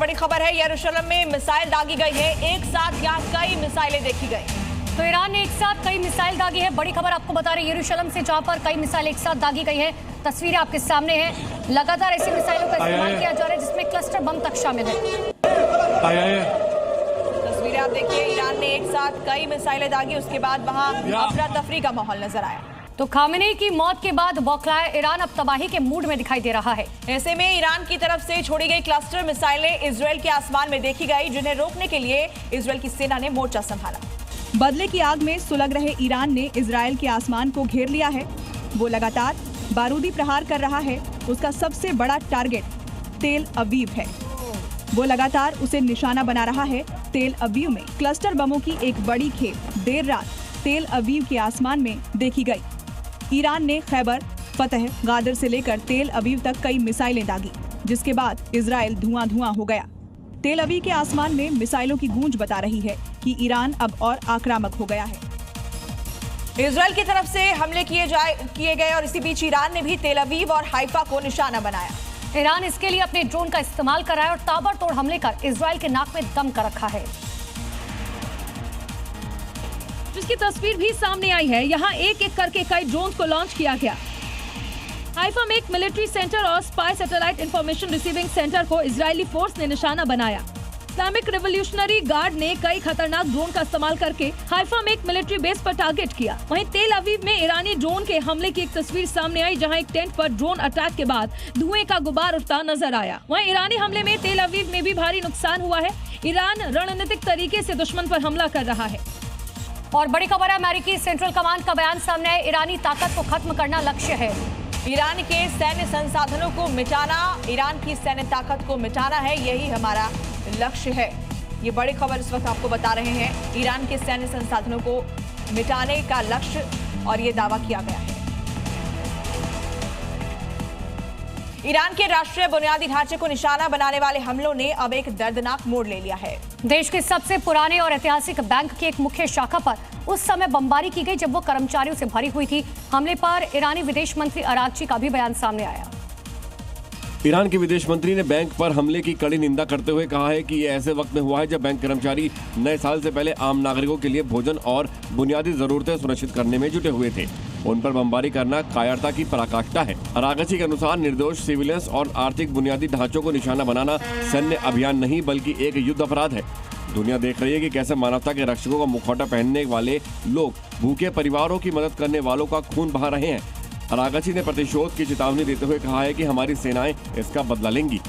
बड़ी खबर है, यरूशलेम में मिसाइल दागी गई है। एक साथ यहाँ कई मिसाइलें देखी गई। तो ईरान ने एक साथ कई मिसाइल दागी है। बड़ी खबर आपको बता रहे हैं यरूशलेम से, जहां पर कई मिसाइल एक साथ दागी गई है। तस्वीरें आपके सामने हैं। लगातार ऐसी मिसाइलों का इस्तेमाल किया जा रहा है जिसमें क्लस्टर बम तक शामिल है। तस्वीरें आप देखिए, ईरान ने एक साथ कई मिसाइलें दागी, उसके बाद वहां अफरा तफरी का माहौल नजर आया। तो खामेनेई की मौत के बाद बौखलाया ईरान अब तबाही के मूड में दिखाई दे रहा है। ऐसे में ईरान की तरफ से छोड़ी गई क्लस्टर मिसाइलें इजरायल के आसमान में देखी गई, जिन्हें रोकने के लिए इजरायल की सेना ने मोर्चा संभाला। बदले की आग में सुलग रहे ईरान ने इजरायल के आसमान को घेर लिया है। वो लगातार बारूदी प्रहार कर रहा है। उसका सबसे बड़ा टारगेट तेल अवीव है। वो लगातार उसे निशाना बना रहा है। तेल अवीव में क्लस्टर बमों की एक बड़ी खेप देर रात तेल अवीव के आसमान में देखी गई। ईरान ने खैबर, फतह, गादर से लेकर तेल अवीव तक कई मिसाइलें दागी, जिसके बाद इजरायल धुआं हो गया। तेल अवीव के आसमान में मिसाइलों की गूंज बता रही है कि ईरान अब और आक्रामक हो गया है। इजरायल की तरफ से हमले किए गए और इसी बीच ईरान ने भी तेल अवीव और हाइफा को निशाना बनाया। ईरान इसके लिए अपने ड्रोन का इस्तेमाल कर रहा है और ताबड़तोड़ हमले कर इजरायल के नाक में दम कर रखा है, जिसकी तस्वीर भी सामने आई है। यहाँ एक एक करके कई ड्रोन को लॉन्च किया गया। हाइफा में एक मिलिट्री सेंटर और spy satellite information receiving centre को इजरायली फोर्स ने निशाना बनाया। इस्लामिक रिवोल्यूशनरी गार्ड ने कई खतरनाक ड्रोन का इस्तेमाल करके हाइफा में एक मिलिट्री बेस पर टारगेट किया। वहीं तेल अवीव में ईरानी ड्रोन के हमले की एक तस्वीर सामने आई, जहां एक टेंट पर ड्रोन अटैक के बाद धुएं का गुबार उठता नजर आया। वहीं ईरानी हमले में तेल अवीव में भी भारी नुकसान हुआ है। ईरान रणनीतिक तरीके से दुश्मन पर हमला कर रहा है। और बड़ी खबर है, अमेरिकी सेंट्रल कमांड का बयान सामने है। ईरानी ताकत को खत्म करना लक्ष्य है। ईरान के सैन्य संसाधनों को मिटाना, ईरान की सैन्य ताकत को मिटाना है, यही हमारा लक्ष्य है। ये बड़ी खबर इस वक्त आपको बता रहे हैं। ईरान के सैन्य संसाधनों को मिटाने का लक्ष्य और ये दावा किया गया है। ईरान के राष्ट्रीय बुनियादी ढांचे को निशाना बनाने वाले हमलों ने अब एक दर्दनाक मोड़ ले लिया है। देश के सबसे पुराने और ऐतिहासिक बैंक की एक मुख्य शाखा पर उस समय बमबारी की गई जब वो कर्मचारियों से भरी हुई थी। हमले पर ईरानी विदेश मंत्री अरागची का भी बयान सामने आया। ईरान के विदेश मंत्री ने बैंक पर हमले की कड़ी निंदा करते हुए कहा है कि ये ऐसे वक्त में हुआ है जब बैंक कर्मचारी नए साल से पहले आम नागरिकों के लिए भोजन और बुनियादी जरूरतें सुनिश्चित करने में जुटे हुए थे। उन पर बमबारी करना कायरता की पराकाष्ठा है। अरागची के अनुसार निर्दोष सिविलियंस और आर्थिक बुनियादी ढांचों को निशाना बनाना सैन्य अभियान नहीं बल्कि एक युद्ध अपराध है। दुनिया देख रही है कि कैसे मानवता के रक्षकों का मुखौटा पहनने वाले लोग भूखे परिवारों की मदद करने वालों का खून बहा रहे हैं। अरागची ने प्रतिशोध की चेतावनी देते हुए कहा है कि हमारी सेनाएं इसका बदला लेंगी।